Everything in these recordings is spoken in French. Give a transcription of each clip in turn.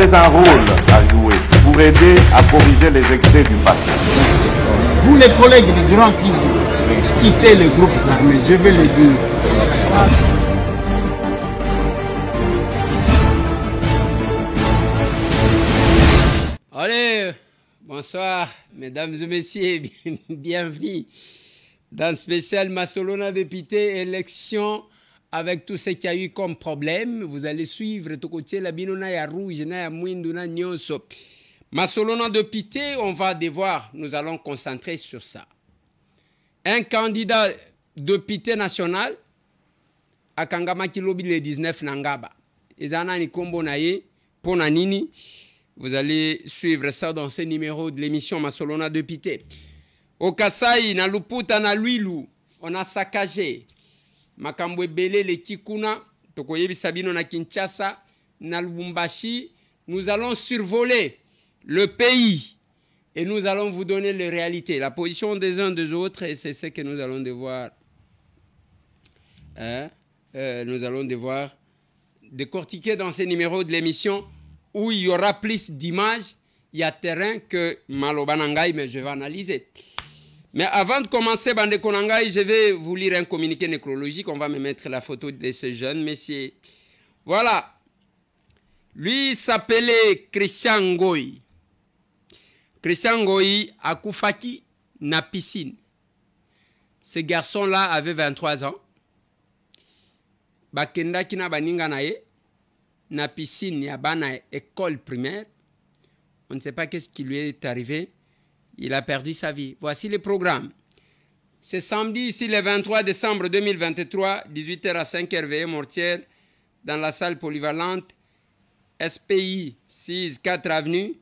avez un rôle à jouer pour aider à corriger les excès du passé. Vous les collègues des grands qui quittez les groupes armés, je vais le dire. Allez, bonsoir, mesdames et messieurs, bienvenue dans spécial Masolona député, élection avec tout ce qu'il y a eu comme problème. Vous allez suivre tout côté la binona ya rouge na ya mwindu na nyonso. Masolona député, on va devoir, nous allons concentrer sur ça. Un candidat député national à Kangamaki Lobby le 19 Nangaba. Ezana ni kombo na ye pona nini. Vous allez suivre ça dans ce numéro de l'émission Masolona député. Au Kasai, na Luputa, na Luilu, on a saccagé. Makambwe Bele, le Kikuna, Tokoyebi Sabino na Kinshasa, na Lubumbashi. Nous allons survoler le pays et nous allons vous donner les réalités, la position des uns des autres, et c'est ce que nous allons devoir, décortiquer dans ce numéro de l'émission où il y aura plus d'images, il y a terrain que Malobanangaï, mais je vais analyser. Mais avant de commencer, Bande Konangaï, je vais vous lire un communiqué nécrologique. On va me mettre la photo de ce jeune monsieur. Voilà. Lui s'appelait Christian Ngoyi. Christian Ngoyi a Koufaki na piscine. Ce garçon-là avait 23 ans. Bakenda kina baninga nae. Na piscine, ya bana école primaire. On ne sait pas qu'est-ce qui lui est arrivé. Il a perdu sa vie. Voici le programme. C'est samedi, ici, le 23 décembre 2023, 18h à 5h, veillée mortière, dans la salle polyvalente, SPI 6 4 avenue,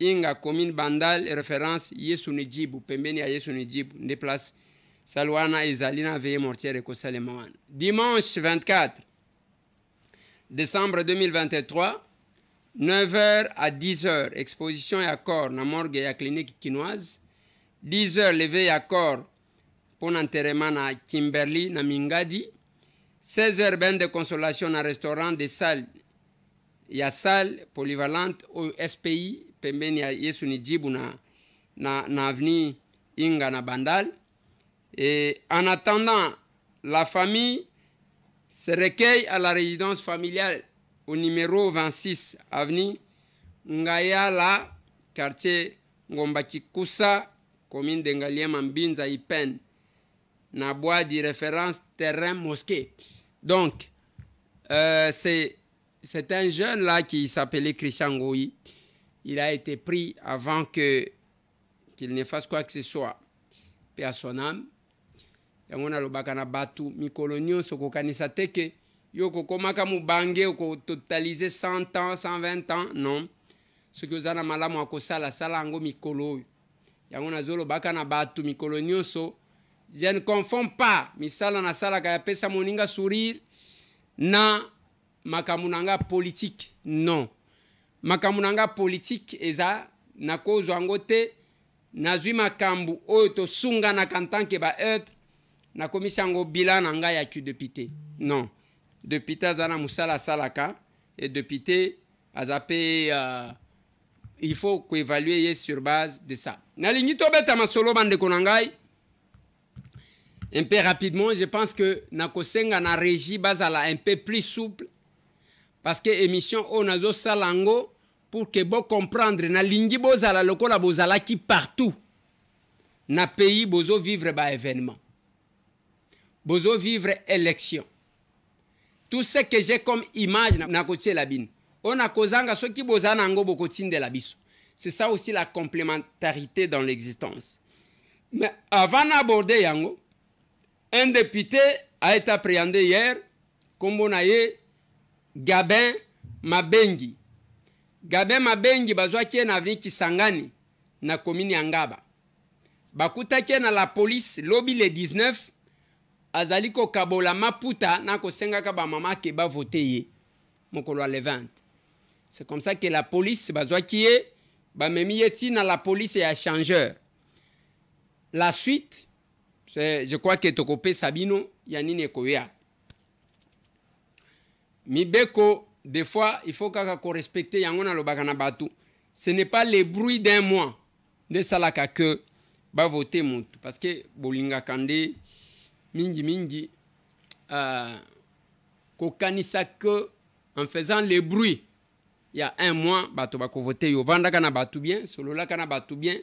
Inga, commune Bandal, référence Yesu Nidjibou, Pembeni à Yesu Nidjibou, déplace Salwana et Zalina, veillée mortière et Kosalemawan. Dimanche 24 décembre 2023, 9h à 10h, exposition et accord na morgue et à clinique quinoise. 10h, levé et accord pour l'enterrement à Kimberly, na Mingadi. 16h, bain de consolation na restaurant des salles. Il y a salle polyvalente au SPI, pembeni ya Yesu Nidjibou na avenue Inga na Bandal. Et en attendant, la famille se recueille à la résidence familiale au numéro 26 avenue Ngayala, quartier Ngombachikusa, commune de Ngaliema Mbinza Ipen, na bois de référence terrain mosquée. Donc, c'est un jeune là qui s'appelait Christian Ngoyi. Il a été pris avant qu'il ne fasse quoi que ce soit. Paix à son âme. Yangona lobaka na batu mikolo nyonso kokanisa teke yoko komaka mubange ko totaliser 100 ans 120 ans non ce que ozana malamu akosala sala ngo mikolo yangona zolo baka na batu mikolo nyonso. Je ne confonds pas misala na sala ka pesa moninga sourire na makamunanga politique non makamunanga politique eza na kozo angote nazwi makambu oyo to sunga na kantanke ba être na komisango bilan nanga ya ki député. Non. Député azana musala salaka et député azapé il faut qu'évaluer sur base de ça. Na lingito beta masolo bande konangai. Un peu rapidement, je pense que na kosenga na régie bazala un peu plus souple parce que émission onazo salango pour que bo comprendre na lingi bozala lokola bozala ki partout na pays bozo vivre ba événement. Bozo vivre élection. Tout ce que j'ai comme image na kotie la bine. On a kozanga ce qui bozana ango bokotine de la biso. C'est ça aussi la complémentarité dans l'existence. Mais avant d'aborder yango, un député a été appréhendé hier, comme on a eu Gabin Mabengi. Gabin Mabengi bazwa qui na avenue Kisangani na commune Yangaba. Bakuta qui na la police lobby le 19 azaliko kabola maputa na kosenga ka ba mama ke ba voter ye mokolo le 20. C'est comme ça que la police bazwa qui est ba memi yeti na la police ya changeur. La suite je crois que Tokope Sabino yanine koya. Mibeko des fois, il faut qu'on respecte Yangona le Baganabatu. Ce n'est pas les bruits d'un mois de Salaka que va voter Moutou. Parce que Bolinga Kande, Mingi, Kokanisa que en faisant les bruits, il y a un mois, Bato Bako voter Yo Vanda Kana Batu bien, Solola Kana Batu bien,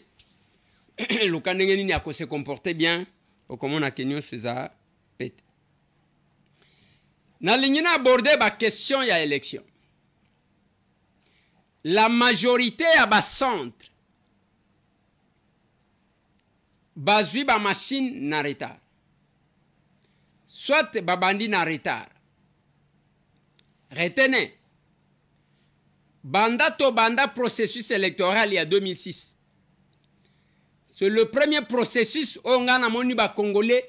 le Kandengeni a se comporter bien, au comment on a Kenyon Suza pète. Dans l'Union abordé la question il y a élection. La majorité à bas centre, bazui ba machine na retard. Soit babandi na retard. Retenez. Banda to banda processus électoral il y a 2006. C'est le premier processus où on a moni ba Congolais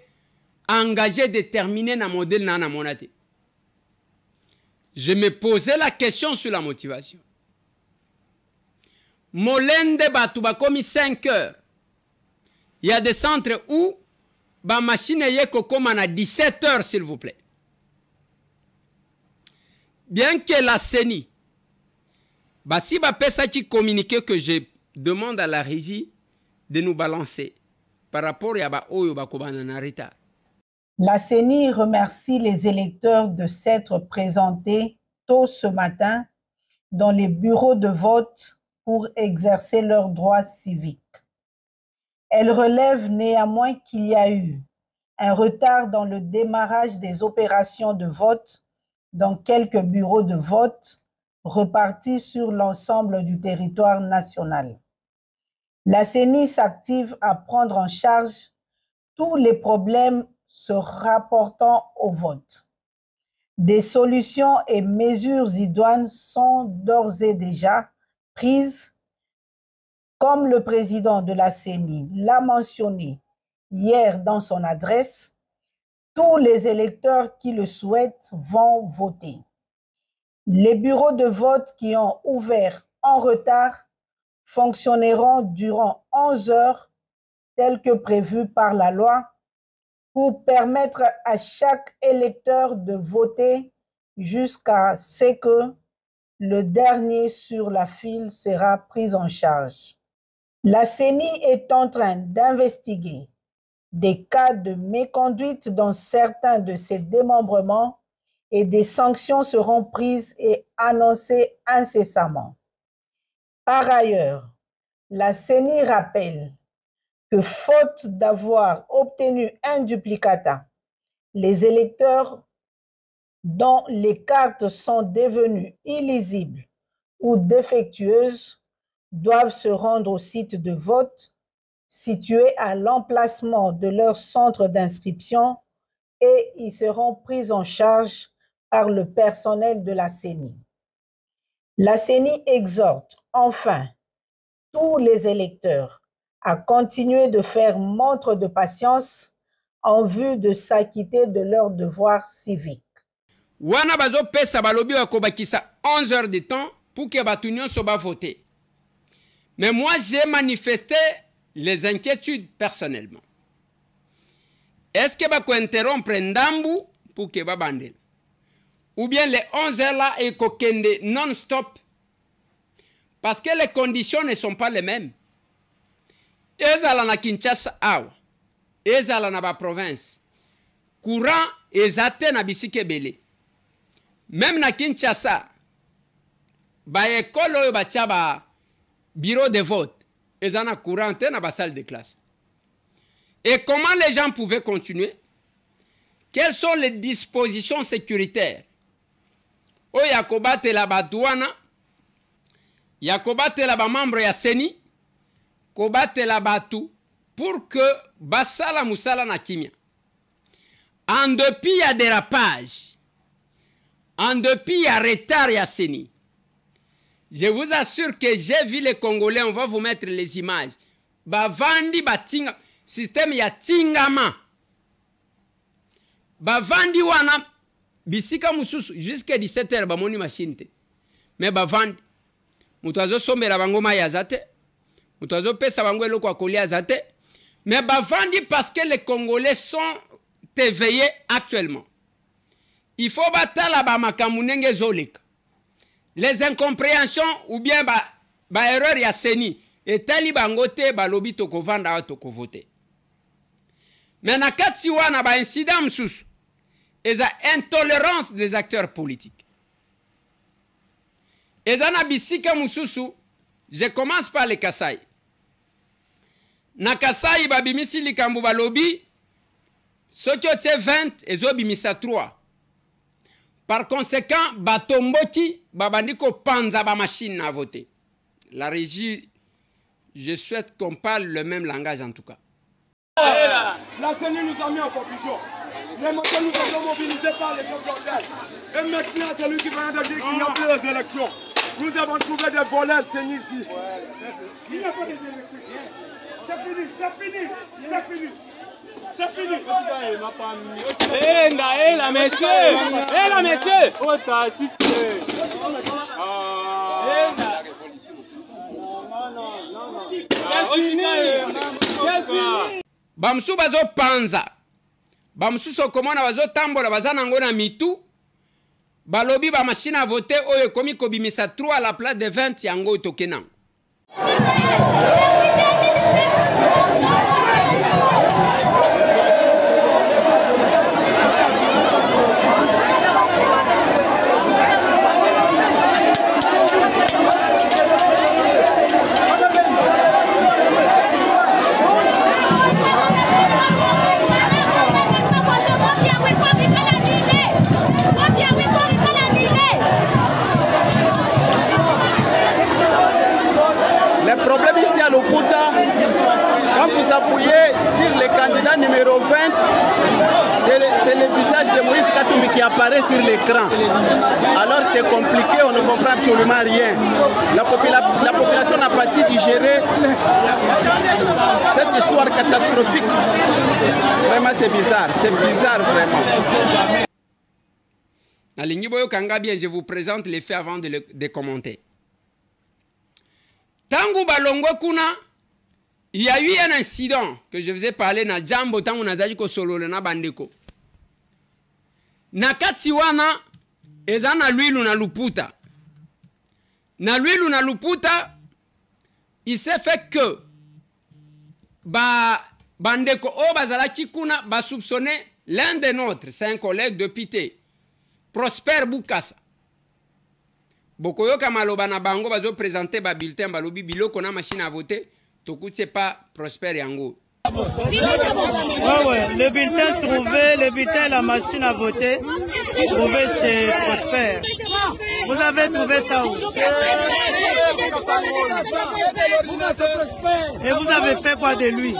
engagé, déterminé dans le modèle na monate. Je me posais la question sur la motivation. Molende Batouba commis 5 heures. Il y a des centres où la machine est comme à 17 heures, s'il vous plaît. Bien que la CENI, si ça qui communique que je demande à la régie de nous balancer par rapport à Oyo Bakobana retard. La CENI remercie les électeurs de s'être présentés tôt ce matin dans les bureaux de vote pour exercer leurs droits civiques. Elle relève néanmoins qu'il y a eu un retard dans le démarrage des opérations de vote dans quelques bureaux de vote repartis sur l'ensemble du territoire national. La CENI s'active à prendre en charge tous les problèmes se rapportant au vote. Des solutions et mesures idoines sont d'ores et déjà prises, comme le président de la CENI l'a mentionné hier dans son adresse. Tous les électeurs qui le souhaitent vont voter. Les bureaux de vote qui ont ouvert en retard fonctionneront durant 11 heures, tel que prévu par la loi, pour permettre à chaque électeur de voter jusqu'à ce que le dernier sur la file sera pris en charge. La CENI est en train d'investiguer des cas de méconduite dans certains de ses démembrements et des sanctions seront prises et annoncées incessamment. Par ailleurs, la CENI rappelle que faute d'avoir obtenu un duplicata, les électeurs dont les cartes sont devenues illisibles ou défectueuses doivent se rendre au site de vote situé à l'emplacement de leur centre d'inscription et ils seront pris en charge par le personnel de la CENI. La CENI exhorte enfin tous les électeurs à continuer de faire montre de patience en vue de s'acquitter de leurs devoirs civiques. Wana bazo pesa balobi wa kobakisa 11 heures de temps pour que batunion soba voter. Mais moi j'ai manifesté les inquiétudes personnellement. Est-ce que bako interrompre ndambu pour que babandel? Ou bien les 11 heures là et kokende non-stop? Parce que les conditions ne sont pas les mêmes. Ezala na Kinshasa awa, ezala na ba province, courant ezate na bisike bele. Même na Kinshasa, ba école oyo batia ba bureau de vote, ezana courant te na ba salle de classe. Et comment les gens pouvaient continuer? Quelles sont les dispositions sécuritaires? O yakobate la ba douane, yakobate la ba membre ya CENI, kobate la batu pour que basala musala na kimia. En dépit ya dérapage, en dépit ya retard ya CENI, je vous assure que j'ai vu les Congolais, on va vous mettre les images. Bavandi batinga, système ya tingama. Bavandi wana, bisika mususu, jusqu'à 17h, bamoni machine te. Mais bavandi, mutazo somera bangoma ya zate. Mutazo pesa bango eloko akolia zate. Mais bavandi parce que les Congolais sont éveillés actuellement. Il faut batala ba makamunenge zoleka. les incompréhensions ou bien ba erreur ya seni etali bango te balobi tokovanda toko voter. Mais na kati wana ba incident msusu eza intolérance des acteurs politiques. Eza na bisika msusu, je commence par le Kasai. Na Kasai babimisi likambo balobi soki otie 20 ezobimisa 3. Par conséquent, batomboki babandiko panza ba machine à voter. La régie, je souhaite qu'on parle le même langage en tout cas. La tenue nous a mis en confusion. Les matins nous avons mobilisés par les groupes locaux. Et maintenant, celui qui vient de dire qu'il n'y a plus les élections. Nous avons trouvé des voleurs saignés ici. Il n'y a pas d'élections. C'est fini, c'est fini, c'est fini. C'est fini. La monsieur. La monsieur. Oh, t'as tité. Bamsu bazo panza. Bamsu sokomona bazo tambola bazana ngona mitu. Balobi ba machine à voter oyo komi kobimisa 3 à la place de 20 yango tokena. Le problème ici à Loputa, quand vous appuyez sur le candidat numéro 20, c'est le visage de Moïse Katumbi qui apparaît sur l'écran. Alors c'est compliqué, on ne comprend absolument rien. La population n'a pas su digérer cette histoire catastrophique. Vraiment c'est bizarre vraiment. Alingi Boyo Kanga bien, je vous présente les faits avant de commenter. Tangu balongwe kuna, il y a eu un incident que je vous ai parlé na jambo tangu nazaji ko solole na bandeko. Na kati wana eza na Lwilu na Luputa. Na Lwilu na Luputa, il s'est fait que bandeko o bazalaki kuna ba soupçonner l'un des nôtres, c'est un collègue de Pité, Prosper Bukasa. Bokoyoka maloba na bango bazo présenter ba bulletin balobi biloko na machine à voter tokutse pas Prosper yango. Ouais, le bulletin trouvé, le bulletin la machine à voter trouvé chez Prosper. Vous avez trouvé ça où? Et vous avez fait quoi de lui?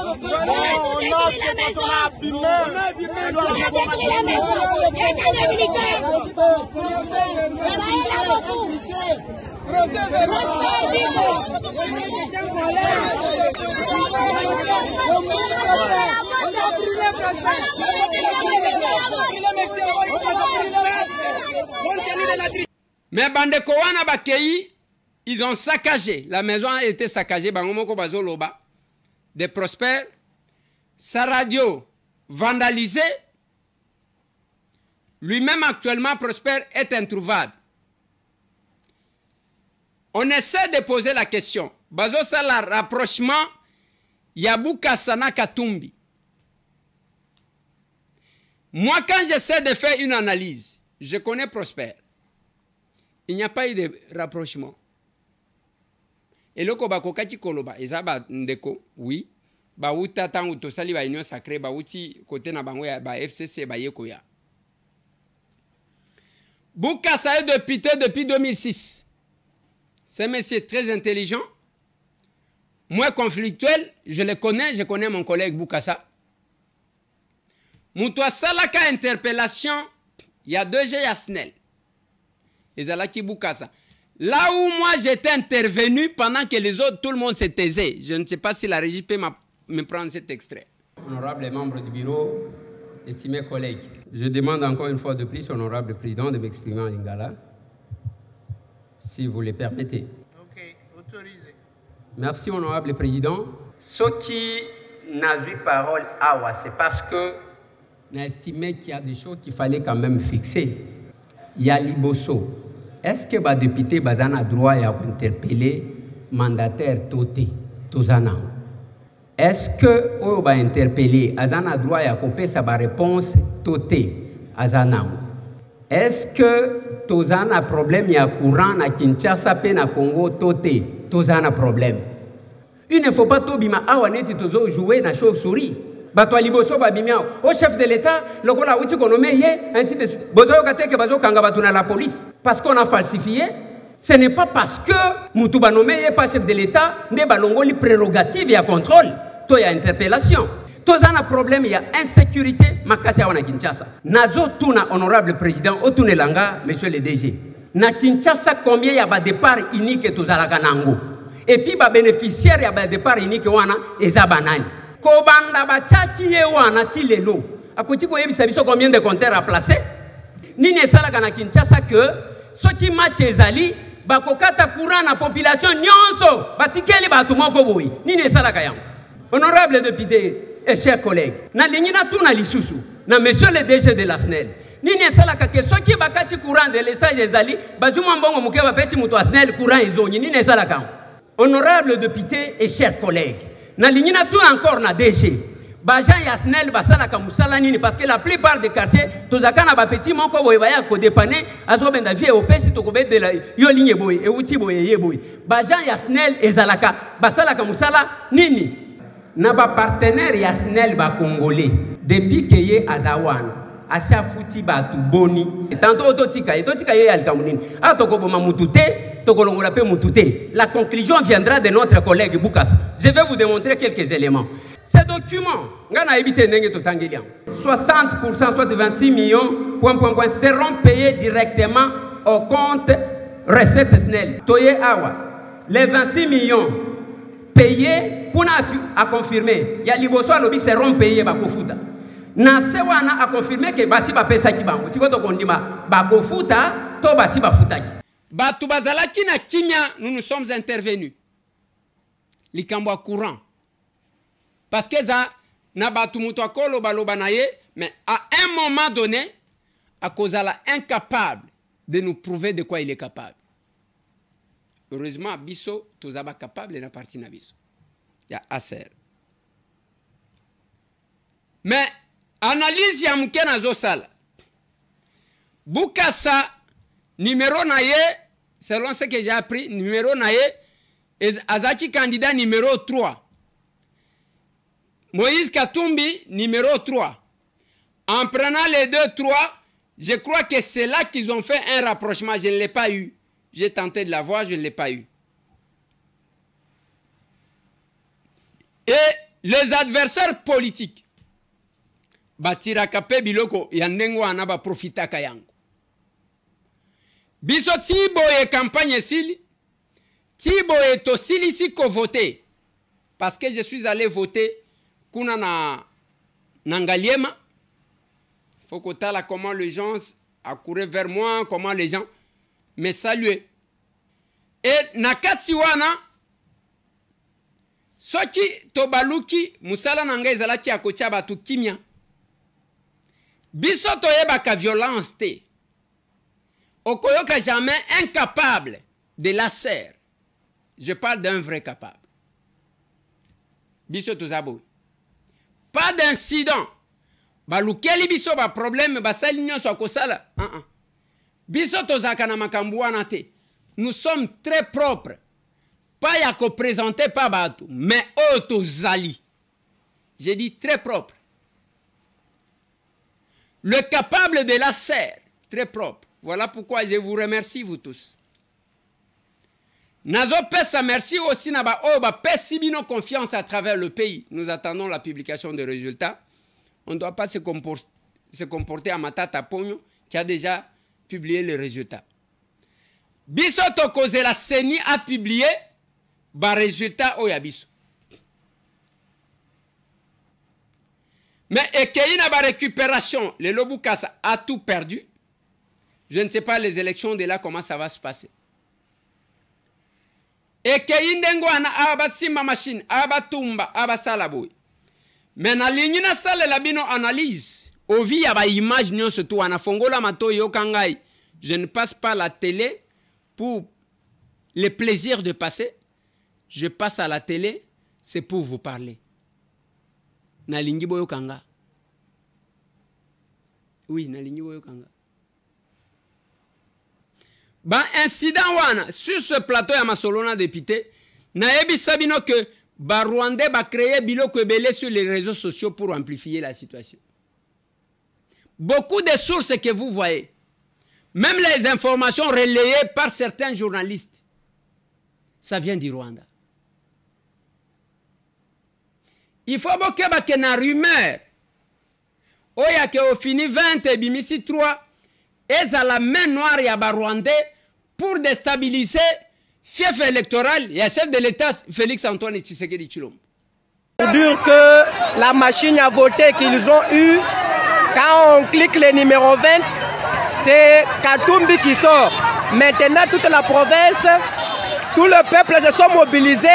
Mais bandeko wana bakei, ils ont saccagé. La maison a été saccagée. Bangomoko bazo loba. De Prosper. Sa radio vandalisée. Lui-même actuellement, Prosper est introuvable. On essaie de poser la question. Bazo ça la rapprochement. Yabuka Sana Katumbi. Moi, quand j'essaie de faire une analyse, je connais Prosper. Il n'y a pas eu de rapprochement. Et le Kobako Kati Koloba, Ezaba Ndeko, oui. Bauta tangu tosali ba union sacrée, bauti côté na bango ya ba FCC ba yekoya. Bukasa est député depuis 2006. C'est un monsieur très intelligent, moins conflictuel, je le connais, je connais mon collègue Bukasa. Moutoua Salaka interpellation, il y a 2G Yasnel. Et Zalaki Bukasa. Là où moi j'étais intervenu pendant que les autres, tout le monde se taisait. Je ne sais pas si la régie peut me prendre cet extrait. Honorable membre du bureau, estimés collègues, je demande encore une fois de plus, honorable président, de m'exprimer en lingala, si vous le permettez. Ok, autorisé. Merci, honorable président. Ce qui n'a vu parole awa, c'est parce que n'a estimé qu'il y a des choses qu'il fallait quand même fixer. Il y a Liboso, est-ce que les députés ont droit d'interpeller le mandataire Toté Tozana? Est-ce que on va interpeller Azana droit à couper sa réponse Toté Azana? Est-ce que Tozana problème y a courant à Kinshasa pe na Congo Toté Tozana problème? Il ne faut pas tout bima awaneti tozo jouer na chauve-souris. Bato liboso babimia au chef de l'État, le kola uti konomé yé ainsi de suite. Bozo kateke bazo kanga batu na la police parce qu'on a falsifié. Ce n'est pas parce que mutu banomé yé pas chef de l'État ne balongoli prérogative ya contrôle. To ya interpellation. Tozana problème ya insécurité makasi ya wana Kinshasa. Nazo tuna honorable président otunelanga monsieur le DG. Na Kinshasa combien ya ba départ unique tozalaka nango. Et puis ba bénéficiaire ya ba départ unique wana eza banani. Kobanda bachachi ye wana ti lelo. Akoti ko yebisa biso combien de compteurs à placer? Nini esalaka na Kinshasa que soki match ezali bakokata courant na population nyonso batikeli batu moko boyi. Nini esalaka yango? Honorable député et chers collègues, na lingina tuna lisusu na monsieur le DG de la SNEL. Nini esalaka ke soki bakati courant de l'estage ezali bazuma mbongo muke bapesi mutu SNEL courant ezonyi. Nini esalaka? Honorable député et chers collègues, na lingina tuna encore na DG. Bajan ya SNEL basalaka musala nini parce que la plupart des quartiers tozaka na ba petit moko boye baya ko dépanner azobenda vie opesi to kobedela yo ligne boye e uti boye ye boye. Bajan ya SNEL ezalaka basalaka musala nini? Na ba partenaire ya SNEL ba congolais depuis que ye azawana acha futi ba tu boni tantôt totika ye alikamunini atoko boma mutute tokolongola pe mutute. La conclusion viendra de notre collègue Boukas. Je vais vous démontrer quelques éléments. Ces documents, 60%, soit 26 millions, seront payés directement au compte recette SNEL. Toye awa, les 26 millions payés, pour à confirmer, il y a liboso alobi seront payés bakofuta. Na sewana a confirmé que basi ba pesa ki bango. Si koto kondima bakofuta, to basi bafutaki. Batu bazalaki na kimia, nous sommes intervenus. Likambwa courant. Parce que ça n'a pas tout muto akolo baloba na ye, mais à un moment donné, à cause de la incapable de nous prouver de quoi il est capable. Heureusement, Bisso, tous aba capable na partie na Bisso. Il y a assez. Mais analyse ya mukena zo sala. Bukasa numéro na ye, selon ce que j'ai appris, numéro na ye, azaki candidat numéro 3. Moïse Katumbi, numéro 3. En prenant les 2, 3, je crois que c'est là qu'ils ont fait un rapprochement. Je ne l'ai pas eu. J'ai tenté de la voir, je ne l'ai pas eu. Et les adversaires politiques, Batira Kape Biloko, Yandengo Anaba Profita Kayango. Biso Tibo et campagne Sili, Tibo et Tosili Siko voté. Parce que je suis allé voter. Kuna na Nangaliema, faut que tu comment les gens accouraient vers moi, comment les gens me saluaient. Et Nakatsiwana, soki tobaluki, musala nanga ezalaki akotia batu kimia. Biso toyebaka violence te. Okoyoka jamais incapable de la serre. Je parle d'un vrai capable. Biso tozabo. Pas d'incident. Balukeli biso ba problème basali nyonso akosala. Biso tozaka na makambu wana te. Nous sommes très propres. Pas ya ko présenter pas batu, mais otozali. J'ai dit très propre. Le capable de la serre, très propre. Voilà pourquoi je vous remercie vous tous. Nazo pesa merci aussi naba oba pesibino confiance à travers le pays. Nous attendons la publication des résultats. On ne doit pas se comporter à Matata Pogno qui a déjà publié les résultats. Biso tokose la CENI a publié ba résultat oyabiso. Mais Ekeina ba récupération, le Lobukasa a tout perdu. Je ne sais pas les élections de là comment ça va se passer. Et que indengo ana abasimba machine abatumba abasalaboy mais na ligne na sale la bino analyse au vi ya ba image nyonso to ana fongola mato yo kangai je ne passe pas la télé pour le plaisir de passer, je passe à la télé, c'est pour vous parler. Nalingi boyo kanga. Oui, nalingi boyo kanga. Ba incident wana sur ce plateau ya Masolona député, naebi sabino que ba Rwandais ba créer biloko ebele sur les réseaux sociaux pour amplifier la situation. Beaucoup de sources que vous voyez, même les informations relayées par certains journalistes, ça vient du Rwanda. Il faut que na rumeur. Oya ke au fini 20 et bimisi 3 et à la main noire ya ba Rwandais pour déstabiliser fief électoral et chef de l'État Félix Antoine Tshisekedi Tshilombo. Pour dire que la machine à voter qu'ils ont eue, quand on clique le numéro 20, c'est Katumbi qui sort. Maintenant, toute la province, tout le peuple se sont mobilisés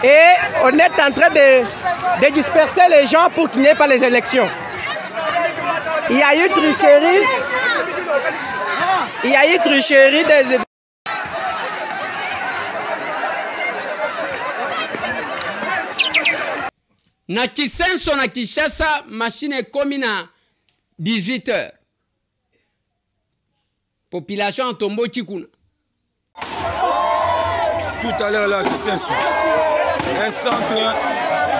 et on est en train de disperser les gens pour qu'il n'y ait pas les élections. Il y a eu tricherie. Il y a eu tricherie des... Na Kisenso na Kinshasa, machine comme na 18 h. Population en tombeau Tikuna. Tout à l'heure là, Kisenso. Un centre,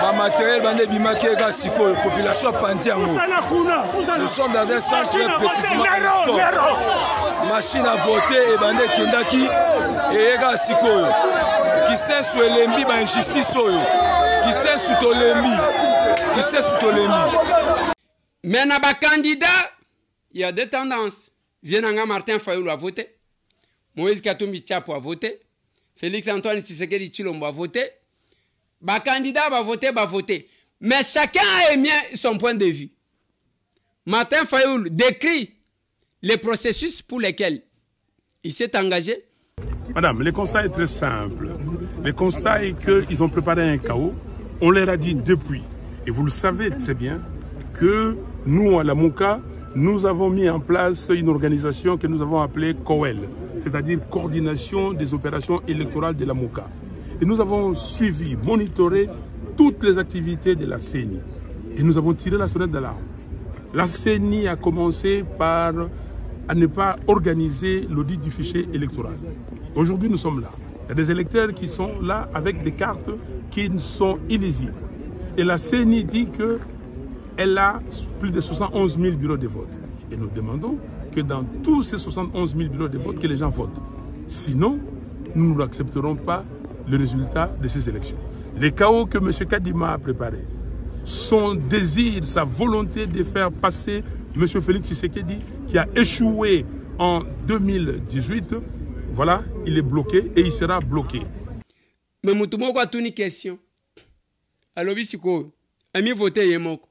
ma matériel, bande bimaki ega siko, population pandiango. Nous sommes dans un centre précisément à l'escorte. Machine à voter et bande kendaki et ega siko. Kisenso elembi ba injustice oyo. Kisenso tolembi. Kisenso tolembi. Mais na ba candidat, il y a deux tendances. Vienanga Martin Fayulu a voté. Moïse Katumbi Tchapo a voté. Félix Antoine Tshisekedi Tshilombo a voté. Ba candidat va voter. Mais chacun a émis son point de vue. Martin Fayulu décrit les processus pour lesquels il s'est engagé. Madame, le constat est très simple. Le constat est qu'ils ont préparé un chaos. On leur a dit depuis. Et vous le savez très bien que nous, à la MOCA, nous avons mis en place une organisation que nous avons appelée COEL, c'est-à-dire Coordination des opérations électorales de la MOCA. Et nous avons suivi, monitoré toutes les activités de la CENI. Et nous avons tiré la sonnette d'alarme. La CENI a commencé par à ne pas organiser l'audit du fichier électoral. Aujourd'hui, nous sommes là. Il y a des électeurs qui sont là avec des cartes qui sont illisibles. Et la CENI dit qu'elle a plus de 71 000 bureaux de vote. Et nous demandons que dans tous ces 71 000 bureaux de vote, que les gens votent. Sinon, nous n'accepterons pas le résultat de ces élections. Les chaos que M. Kadima a préparés, son désir, sa volonté de faire passer M. Félix Tshisekedi, qui a échoué en 2018, voilà, il est bloqué et il sera bloqué. Mais Moutoumoko a une question. Alors, Bissiko, ami voté Yemoko.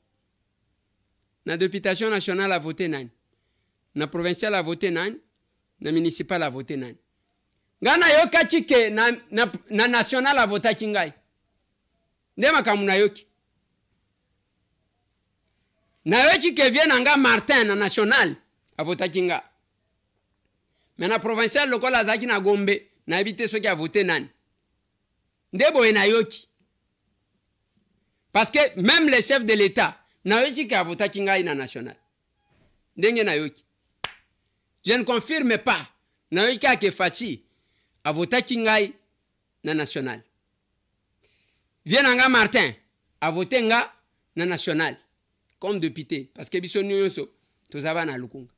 La députation nationale a voté Nan. La provinciale a voté Nan. La municipale a voté Nan. Gana yoka chike na national a voté Kingai. Ndema kamuna yoki. Na yoki ke vient nga Martin na national a voté Kinga. Mais na provinciale local a zaki na Gombe na habité ceux qui a voté Nan. Ndebo na yoki. Parce que même les chefs de l'État na yoki a voté Kinga na national. Ndenge na yoki. Je ne confirme pas. Na yoki a ke Fachi a voté Kingai na national. Vienanga Martin a voté nga na national comme député parce que biso nyonso tozaba na lukunga.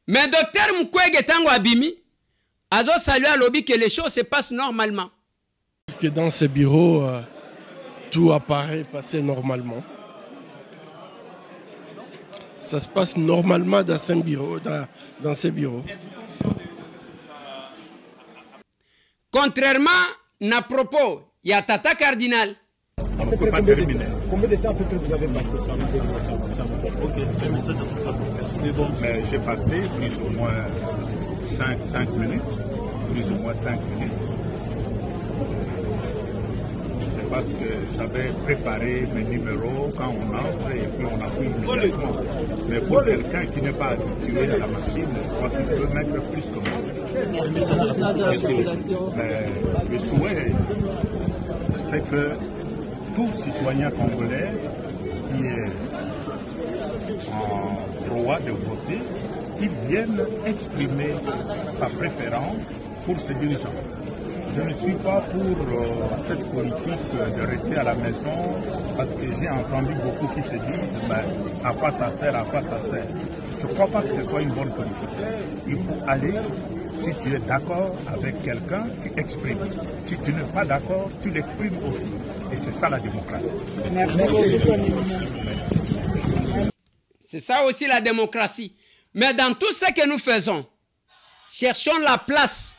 Mais docteur Mukwege tango abimi azo saluer à lobby que les choses se passent normalement. Que dans ces bureaux tout apparaît passer normalement. Ça se passe normalement dans ces bureaux, dans ces bureaux. Contrairement à propos, il y a Tata Cardinal. On ne peut pas terminer. Combien de temps peut-être vous avez passé ça? C'est bon, mais j'ai passé plus ou moins 5 minutes. Plus ou moins 5 minutes. parce que j'avais préparé mes numéros quand on entre et puis on appuie immédiatement. Mais pour quelqu'un qui n'est pas habitué à la machine, je crois qu'il peut mettre plus que moi. Mais le souhait, c'est que tout citoyen congolais qui est en droit de voter, qu'il vienne exprimer sa préférence pour ses dirigeants. Je ne suis pas pour cette politique de rester à la maison parce que j'ai entendu beaucoup qui se disent à quoi ça sert, à quoi ça sert. Je ne crois pas que ce soit une bonne politique. Il faut aller, si tu es d'accord avec quelqu'un, tu exprimes. Si tu n'es pas d'accord, tu l'exprimes aussi. Et c'est ça la démocratie. Merci. C'est ça aussi la démocratie. Mais dans tout ce que nous faisons, cherchons la place.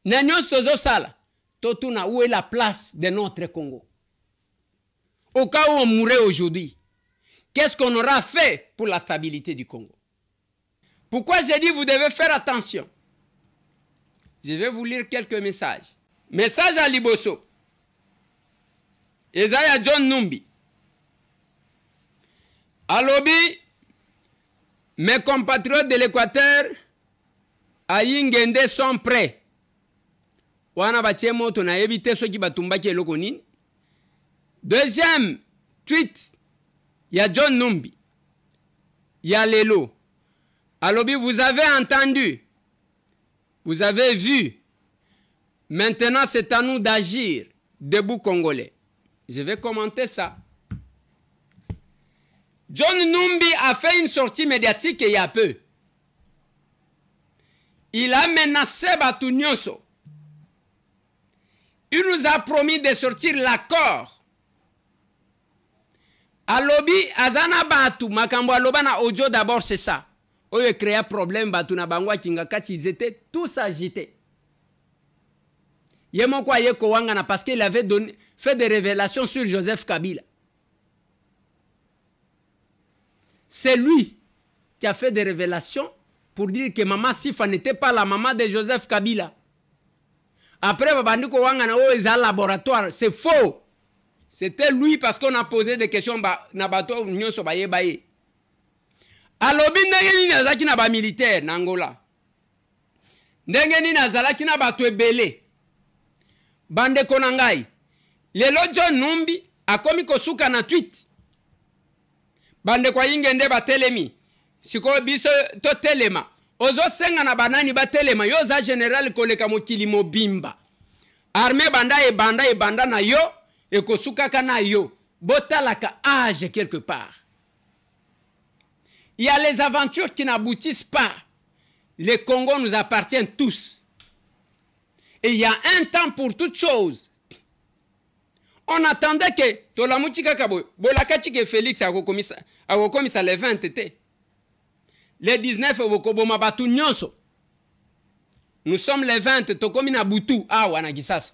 Où est la place de notre Congo? Au cas où on mourrait aujourd'hui, qu'est-ce qu'on aura fait pour la stabilité du Congo? Pourquoi j'ai dit vous devez faire attention? Je vais vous lire quelques messages. Message à Liboso. Isaiah John Numbi. Alobi, mes compatriotes de l'Équateur à Yingende sont prêts. Deuxième tweet, il y a John Numbi, il y a Lelo. Alobi, vous avez entendu, vous avez vu. Maintenant, c'est à nous d'agir, debout Congolais. Je vais commenter ça. John Numbi a fait une sortie médiatique il y a peu. Il a menacé Batu Nyonso. Il nous a promis de sortir l'accord. Alobi azana batu makambo aloba na audio d'abord c'est ça. Oyo créa problème batu na bangwa kingakati ils étaient tous agités. Yemo kwa yeko wangana parce qu'il avait fait des révélations sur Joseph Kabila. C'est lui qui a fait des révélations pour dire que Maman Sifa n'était pas la maman de Joseph Kabila. Après, Babandiko Wangana est un laboratoire. C'est faux. C'était lui parce qu'on a posé des questions. Nabato Nyonso Baye Baye. Alobi ndenge ni nazaki na ba militaire na Angola. Ndenge ni nazalaki na bato ebele. Bande konangai. Lelo John Numbi akomi kosuka na tweet. Bande kwa Yingende batelemi. Siko biso to telema. Ozo senga na banani batelema. Yo za general koleka mokili mobimba. Armée banda e banda na yo. E kosuka kana yo. Botalaka âge quelque part. Il y a les aventures qui n'aboutissent pas. Le Congo nous appartient tous. Et il y a un temps pour toutes choses. On attendait que Tolamuti Kakabo, Bolakati que Félix a commis ça le 20 été. Le 19 Bokoboma Batu Nyonso. Nous sommes les 20, Tokomina Boutou, Wanagisas.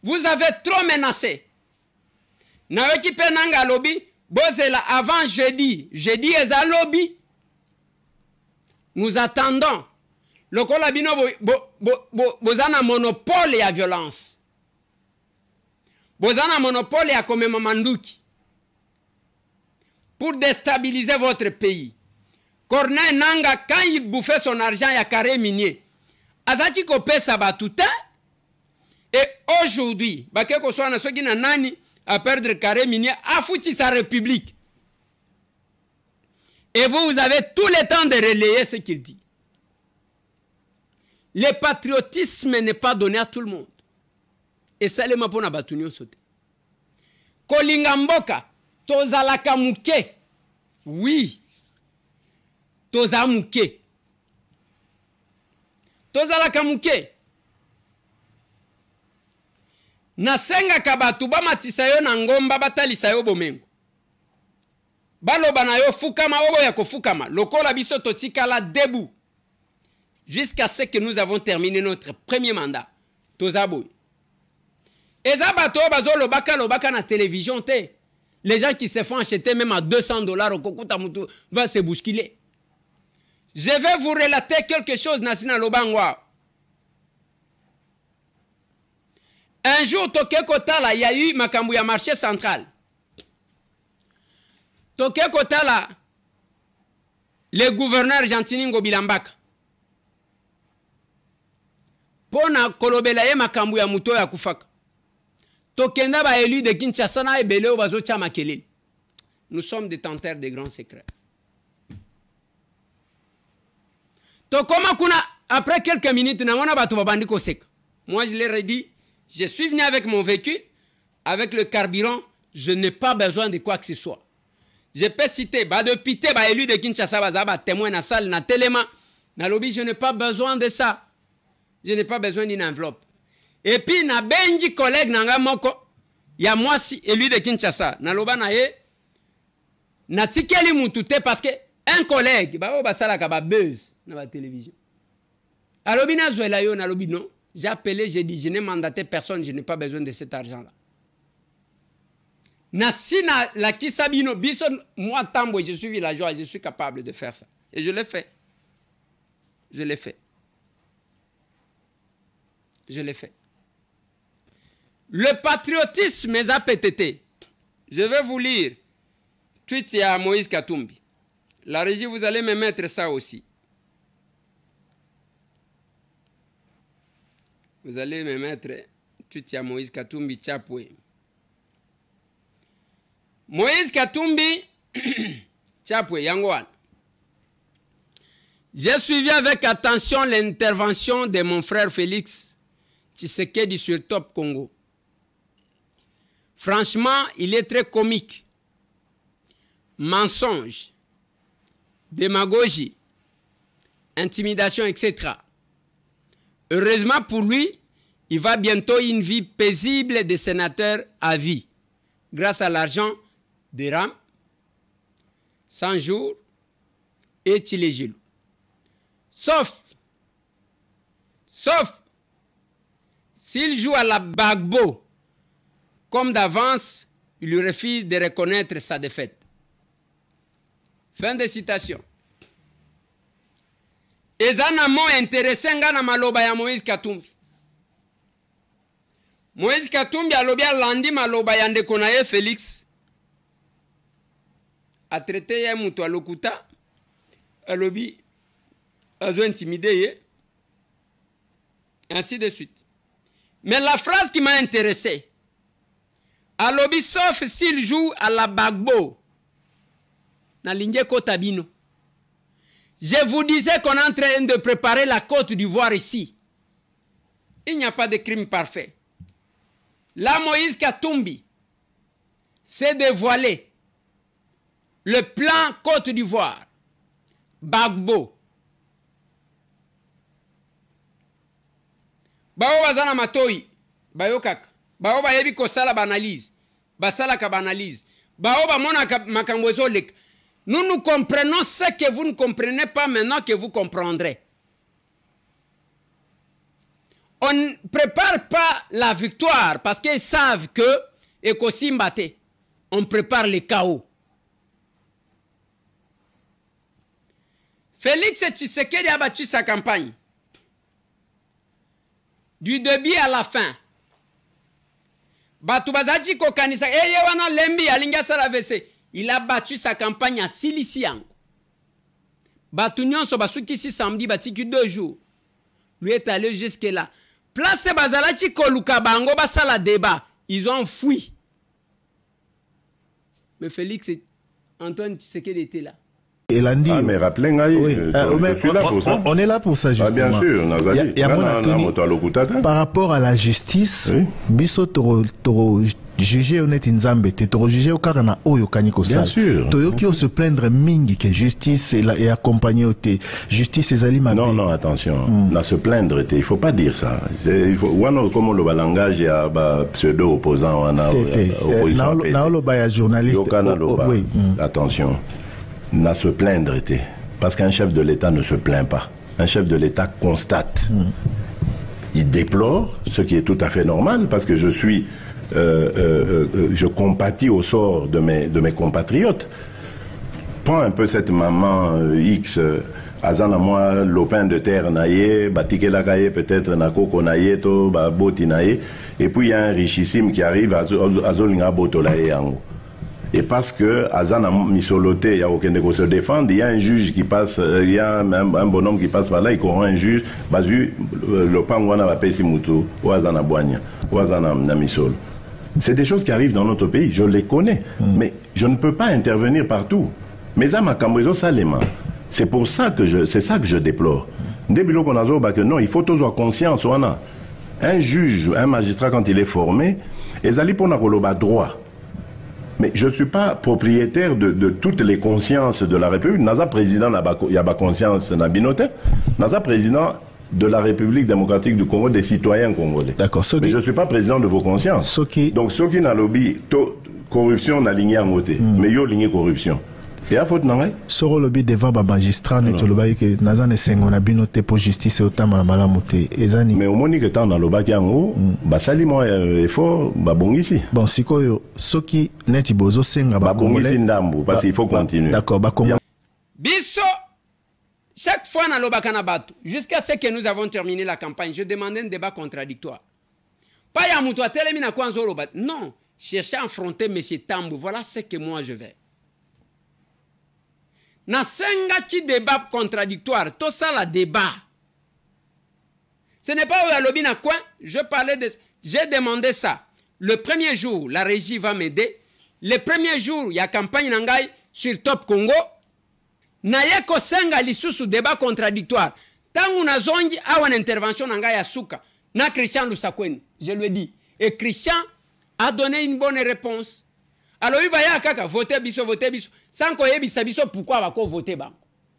Vous avez trop menacé. Naweki Penanga lobby, Bozela avant jeudi. Jeudi est à lobby. Nous attendons. Le Kolabino Bozana monopole et à violence. Bozana monopole et à comme Manduki. Pour déstabiliser votre pays. Corneille Nanga, quand il bouffait son argent, il y a carré minier. Azaki Kopé Sabatouta. Et aujourd'hui, Bakeko Soana Sogina Nani à perdre carré minier, a foutu sa république. Et vous avez tout le temps de relayer ce qu'il dit. Le patriotisme n'est pas donné à tout le monde. Et ça, les mapona batunyo sote. Kolingamboka, tozalaka muke. Oui. Toza muke. Tozalaka muke. Nasenga kabatu ba matisayo na ngomba batalisayo bomengo. Baloba na yo fukama obo ya kofukama. Lokola biso totikala debout. Jusqu'à ce que nous avons terminé notre premier mandat. Tozaboy. Ezabato bazo lobaka na télévision te. Les gens qui se font acheter même à $200 au Kokuta Mutu va se bousculer. Je vais vous relater quelque chose Nasina Lobangwa. Un jour, Toké Kotala, il y a eu Makambouya marché central. Toké Kotala, le gouverneur Jantiningo Bilambaka. Pona kolobela ye Makambouya muto ya kufaka. Tokenda ba élu de Kinshasa na ebele o bazo tia makelele. Nous sommes détenteurs de grands secrets. Tokoma kuna, après quelques minutes, namona bato babandi koseka. Moi, je leur ai dit, je suis venu avec mon véhicule, avec le carburant, je n'ai pas besoin de quoi que ce soit. Je peux citer, de Pité, élu de Kinshasa, témoin na salle, na téléma, na lobby, je n'ai pas besoin de ça. Je n'ai pas besoin d'une enveloppe. Et puis, na benji collègue, nanga moko, ya moi si, élu de Kinshasa, na loba na ye, na tikeli mutute, parce que un collègue, basala ka buzz na la télévision. Alobi na zwela yo, na lobi non. J'ai appelé, j'ai dit, je n'ai mandaté personne, je n'ai pas besoin de cet argent-là. Nasina la kisabino bison, moi tambo, je suis villageois, je suis capable de faire ça. Et je l'ai fait. Je l'ai fait. Je l'ai fait. Le patriotisme mes a pétété. Je vais vous lire. Tweet à Moïse Katumbi. La régie, vous allez me mettre ça aussi. Vous allez me mettre tweet à Moïse Katumbi Chapwe. Moïse Katumbi Chapwe Yangwan. J'ai suivi avec attention l'intervention de mon frère Félix Tshisekedi sur Top Congo. Franchement, il est très comique. Mensonge, démagogie, intimidation, etc. Heureusement pour lui, il va bientôt une vie paisible de sénateur à vie, grâce à l'argent de RAM, 100 jours et Tchilejilou. Sauf, s'il joue à la Bagbo, comme d'avance, il lui refuse de reconnaître sa défaite. Fin de citation. Ezana mo intéressé ngana maloba ya Moïse Katumbi. Moïse Katumbi alobi alandi maloba ya ndeko na ye Félix. A traité ya mutu alokuta. Alobi azo intimidé ye. Ainsi de suite. Mais la phrase qui m'a intéressé. Alobi sauf s'il joue à la Bagbo. Na linge Kotabino. Je vous disais qu'on est en train de préparer la Côte d'Ivoire ici. Il n'y a pas de crime parfait. Là, Moïse Katumbi s'est dévoilé le plan Côte d'Ivoire. Bagbo. Bao wazana matoi. Bayo kaka. Bao bayebi kosala banalise. Basala ka banalise. Bao ba mona makangwezo lek. Nous comprenons ce que vous ne comprenez pas maintenant que vous comprendrez. On ne prépare pas la victoire parce qu'ils savent que Ekosimbate, on prépare le chaos. Félix Tshisekedi a battu sa campagne. Du début à la fin. Batubazaji kokanisa wana lembi alinga saravese. Il a battu sa campagne à Siliciango. Batunion so basukisi samedi batiki 2 jours. Lui est allé jusque là. Place bazalachi koluka bango basala débat. Ils ont fui. Mais Félix et Antoine Tshisekedi était là. Elandi. Ah, mais rappelez, oui. On est là pour ça, justement. Ah, bien sûr, par rapport à la justice, biso toro juger honnête nzambe te toro juger au karana oyo kaniko sala. Bien sûr. Toyoki se plaindre mingi que justice et accompagner te justice ezali mabe. Non, attention. Na se plaindre te, il faut pas dire ça. Il faut wana comme le langage ya ba pseudo opposant wana opposition. Na lo ba ya journaliste. Oui. Attention. N'a se plaindre était. Parce qu'un chef de l'État ne se plaint pas. Un chef de l'État constate. Il déplore, ce qui est tout à fait normal, parce que je suis... je compatis au sort de mes compatriotes. Prends un peu cette maman X azana moi lopin de terre naie, batikela kaye peut-être na koko naie to ba boti naie, et puis il y a un richissime qui arrive azolinga botolaye yango. Et parce que azana misoloté, il y a aucun de se défendre, il y a un juge qui passe, il y a un bonhomme qui passe par là, il corrompt un juge, bazu le pangwana va payer mutu, ou azana boigna, ou azana misolo. C'est des choses qui arrivent dans notre pays, je les connais, mais je ne peux pas intervenir partout. Mais ça m'a cambrizo salema. C'est pour ça que c'est ça que je déplore. Débilo konazo ba que non, il faut tous avoir conscience wana. Un juge, un magistrat quand il est formé, ezali pona koloba droit. Mais je ne suis pas propriétaire de toutes les consciences de la République. Naza président il y a conscience nabinote. Naza président de la République démocratique du Congo des citoyens congolais. D'accord. Mais je ne suis pas président de vos consciences. Donc ceux qui n'ont lobby corruption n'a ligné en côté, mais yo ligné corruption. Et à faute n'en Soro lobby devant ba magistrat ne toloba que naza ne sengo na binote pour justice otama malamuté ezani. Mais au moni que tant dans loba ki ango ba sali mo effort ba bongisi. Bon sikoyo soki neti bozo senga ba bongisi ndambu parce qu'il faut continuer. D'accord, ba Congo. Biso chaque fois na loba kana batu jusqu'à ce que nous avons terminé la campagne, je demandais un débat contradictoire. Pas ya mutu atelemi na kwanzo loba. Non, chercher à affronter monsieur Tambou, voilà ce que moi je vais. Na senga qui débat contradictoire, tout ça la débat. Ce n'est pas où la lobby na coin, je parlais de... J'ai demandé ça. Le premier jour, la régie va m'aider. Le premier jour, il y a campagne nangai sur Top Congo. Na yeko senga lisusu débat contradictoire. Tangu na zongi awa na intervention nangai asuka. Na Christian Lusakweni, je lui ai dit. Et Christian a donné une bonne réponse. Alors il va y a kaka voter biso sans qu'on ait biso pourquoi va qu'on voter ba.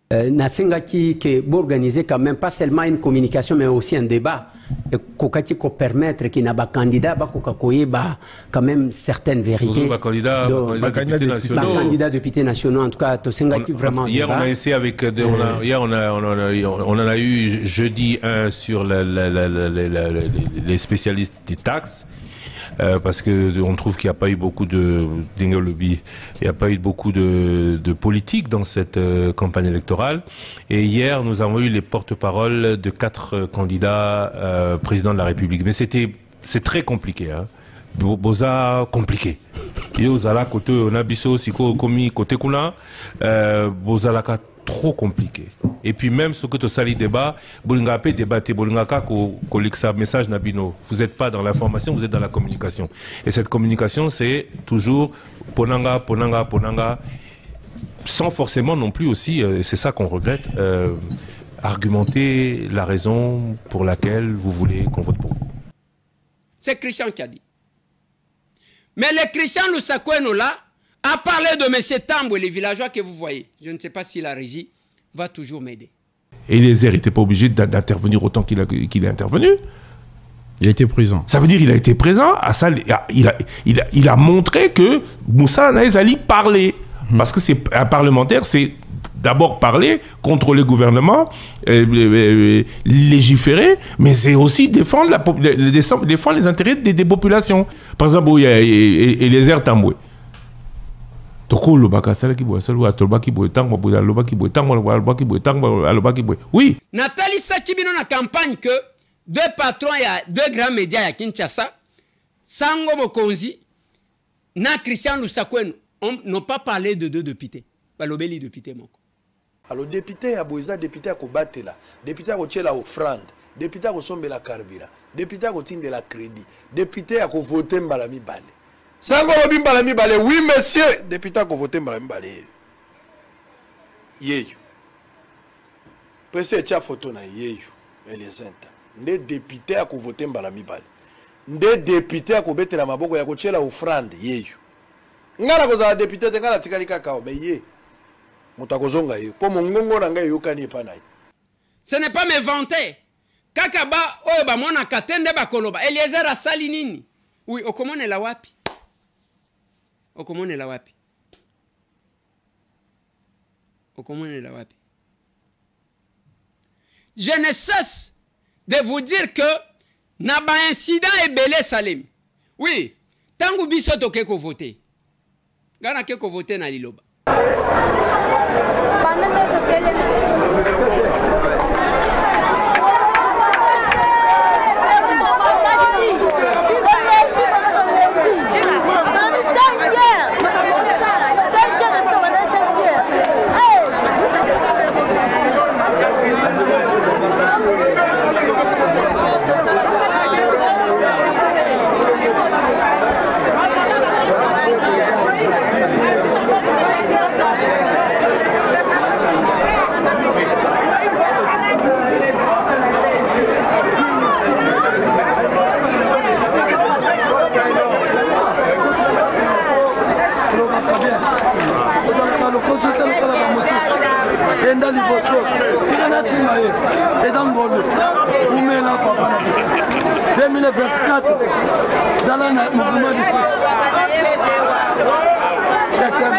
Nasenga qui organiser quand même pas seulement une communication mais aussi un débat et kokati ko permettre qu'il n'a pas candidat ba kokakoye ba quand même certaines vérités. Candidat député nationaux en tout cas to senga qui vraiment. Hier on a essayé avec hier on en a eu jeudi un sur les spécialistes des taxes. Parce qu'on trouve qu'il n'y a pas eu beaucoup de lobby, il n'y a pas eu beaucoup de politique dans cette campagne électorale. Et hier, nous avons eu les porte-paroles de 4 candidats présidents de la République. Mais c'est très compliqué. Hein. Boza compliqué. Yozala côté Nabiso, Siko Komi côté Kuna, Bozalaka trop compliqué. Et puis même ce que tu sali débat, Bolinga peut débattre, Bolinga ka message Nabino. Vous n'êtes pas dans l'information, vous êtes dans la communication. Et cette communication, c'est toujours Ponanga, Ponanga, Ponanga, sans forcément non plus aussi, c'est ça qu'on regrette, argumenter la raison pour laquelle vous voulez qu'on vote pour vous. C'est Christian qui a dit. Mais le Christian Lusakweni là a parlé de M. Tambou et les villageois que vous voyez. Je ne sais pas si la régie va toujours m'aider. Et Eliezer n'était pas obligé d'intervenir autant qu'il est intervenu. Il a été présent. Ça veut dire qu'il a été présent. Il a montré que Moussa Naezali parlait. Parce que c'est un parlementaire, c'est d'abord parler, contrôler le gouvernement, légiférer, mais c'est aussi défendre les intérêts des populations. Par exemple, il y a Eliezer Tamboué. Oui. Nathalie Sakibino na campagne que 2 patrons et 2 grands médias à Kinshasa, Sango Mokonzi, na Christian Lusakweni, n'ont pas parlé de 2 députés. Balobeli député moko. Alors député à Boisa, député à Kobatela, député à Kochela offrande, député à Kosombe la Carbira, député à Kotinde la crédit, député à Kovote Mbalami Bale. Sango Robin Balami Bale, oui monsieur, député à Kovote Mbalami Bale. Yeyo. Presse tia photo na yeyo, Elizenta. Nde député à Kovote Mbalami Bale. Nde député à Kobetela maboko ya Kochela offrande, yeyo. Ngala kozala député te ngala tikali kakao, mais ye. Mutakozonga ye. Po mongongo na ngai yokani pa nayi. Ce n'est pas me vanter. Kakaba oyo ba mona katende ba koloba. Eliezer asali nini? Oui, okomone la wapi? Okomone la wapi? Okomone la wapi? Je ne cesse de vous dire que na ba incident ebele Salem. Oui, tangu biso toke ko voter. Gana ke ko voter na liloba. Enda liboso, tirana sima ye, eza ngolo, umela papa na bisi. 2024, zala na mouvement du sus. Je t'aime.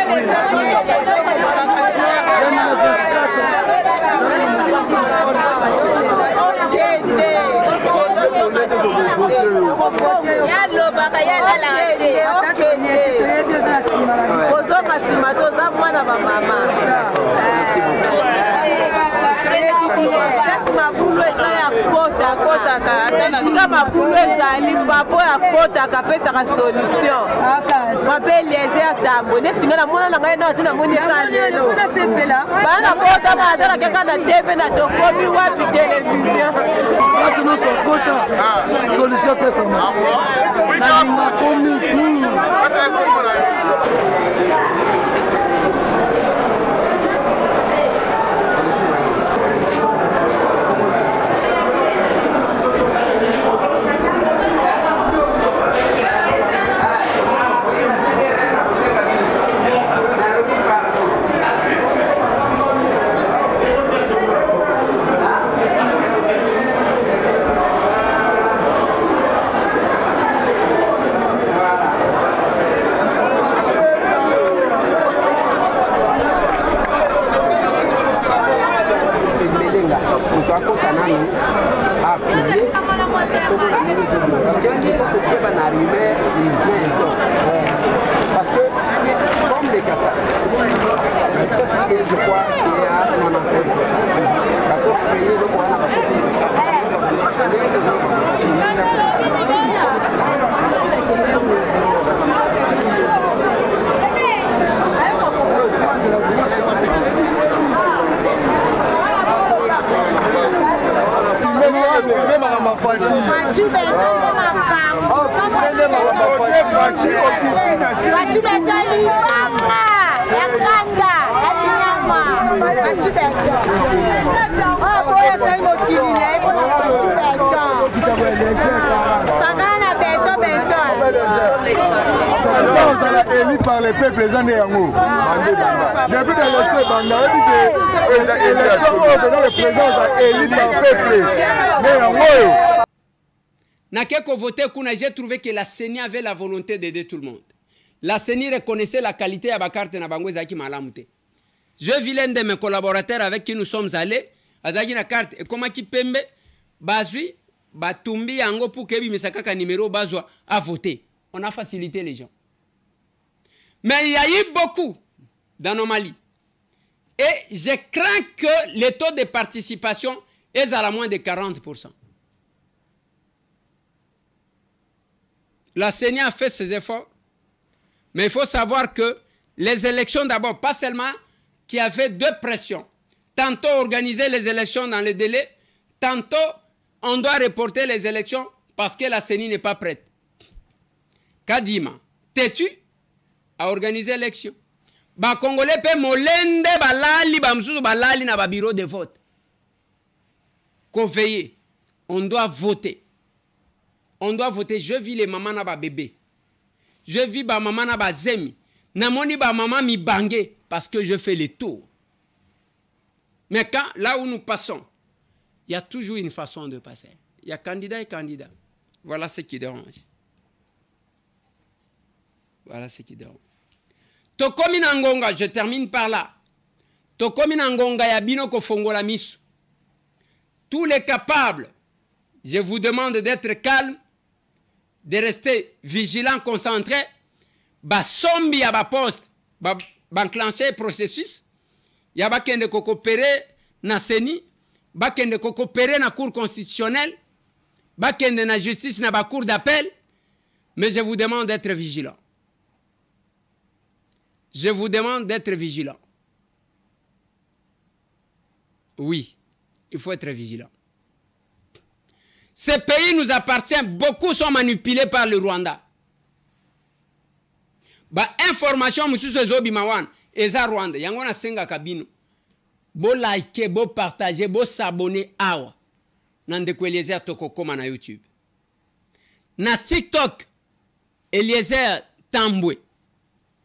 Solution personnelle. Parce que, comme les Kassas, je crois qu'il y a 14 pays, donc on a élu par les peuples les années en haut. Depuis dans le Banda, le président élu par le peuple. Nakeko voté kuna, j'ai trouvé que la CENI avait la volonté d'aider tout le monde. La CENI reconnaissait la qualité de la carte na bangweza qui malamute. Je vis l'un de mes collaborateurs avec qui nous sommes allés, azaki na carte et comment qui pembe bazui batumbi yango pour kebi misakaka numéro bazwa à voter. On a facilité les gens. Mais il y a eu beaucoup d'anomalies. Et je crains que le taux de participation est à la moins de 40%. La CENI a fait ses efforts. Mais il faut savoir que les élections d'abord, pas seulement qu'il y avait deux pressions. Tantôt organiser les élections dans les délais, tantôt on doit reporter les élections parce que la CENI n'est pas prête. Kadima, t'es-tu à organiser l'élection? Ba Congolais pe molende balali bamsusu balali na ba bureau de vote. Conveiller, on doit voter. On doit voter. Je vis les mamans na ba bébé. Je vis ba maman na ba zemi. Namoni ba maman mi bangé parce que je fais les tours. Mais quand, là où nous passons, il y a toujours une façon de passer. Il y a candidat et candidat. Voilà ce qui dérange. Voilà ce qui dérange. Tokomi Nangonga, je termine par là. Tokomi Nangonga yabino ko fongola misu. Tous les capables, je vous demande d'être calme, de rester vigilant, concentré. Ba sombi à ba poste, ba enclencher le processus. ya bakende ko coopérer na CENI, bakende ko coopérer na cour constitutionnelle, bakende na justice na ba cour d'appel, mais je vous demande d'être vigilant. Je vous demande d'être vigilant. Oui, il faut être vigilant. Ce pays nous appartient, beaucoup sont manipulés par le Rwanda. Ba information mususu ezobi mawan eza Rwanda. Yango na senga kabino. Bo like, bo partager, bo s'abonner awa. Nandeko Eliezer Tokokoma na YouTube. Na TikTok, Eliezer Tambwe.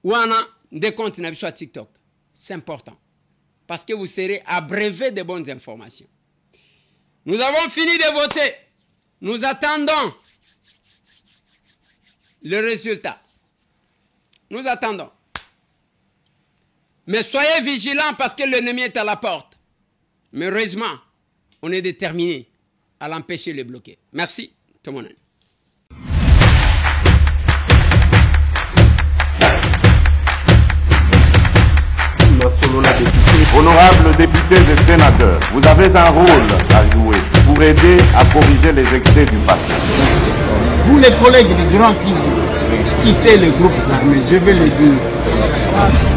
Wana de compte na biso TikTok. C'est important. Parce que vous serez abreuvé de bonnes informations. Nous avons fini de voter. Nous attendons le résultat. Nous attendons. Mais soyez vigilants parce que l'ennemi est à la porte. Mais heureusement, on est déterminé à l'empêcher de le bloquer. Merci, tout le monde. Honorables députés et sénateurs, vous avez un rôle à jouer pour aider à corriger les excès du passé. Vous les collègues des grands qui quittez les groupes armés, je vais le dire.